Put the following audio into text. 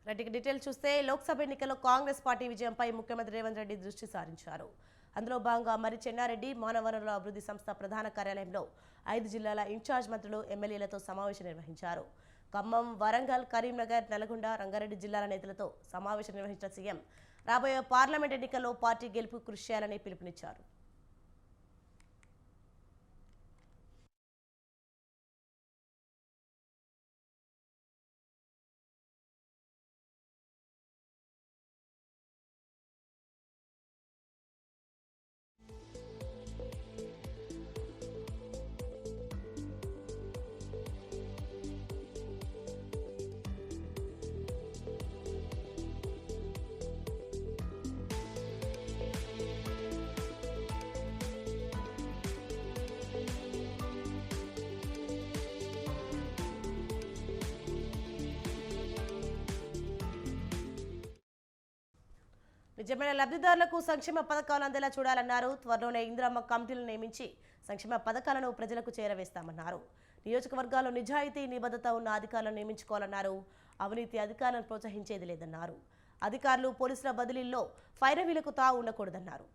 రెడ్డికి డీటెయిల్ చూస్తే లోక్సభ ఎన్నికల్లో కాంగ్రెస్ పార్టీ విజయంపై ముఖ్యమంత్రి రేవంత్ రెడ్డి దృష్టి సారించారు. అందులో భాగంగా మరి చెన్నారెడ్డి మానవ వనరుల అభివృద్ధి సంస్థ ప్రధాన కార్యాలయంలో 5 జిల్లాల ఇన్ఛార్జ్ మంత్రులు ఎమ్మెల్యేలతో సమావేశం నిర్వహించారు. ఖమ్మం, వరంగల్, కరీంనగర్, నల్గొండ, రంగారెడ్డి జిల్లాల నేతలతో సమావేశం నిర్వహించిన సీఎం రాబోయే పార్లమెంట్ ఎన్నికల్లో పార్టీ గెలుపు కృషి చేయాలని పిలుపునిచ్చారు. నిజమైన లబ్ధిదారులకు సంక్షేమ పథకాలు అందేలా చూడాలన్నారు. త్వరలోనే ఇందిరమ్మ కమిటీలను నియమించి సంక్షేమ పథకాలను ప్రజలకు చేరవేస్తామన్నారు. నియోజకవర్గాల్లో నిజాయితీ, నిబద్ధత ఉన్న అధికారులను నియమించుకోవాలన్నారు. అవినీతి అధికారులను ప్రోత్సహించేది లేదన్నారు. అధికారులు, పోలీసుల బదిలీల్లో ఫైరవీలకు తావు ఉండకూడదన్నారు.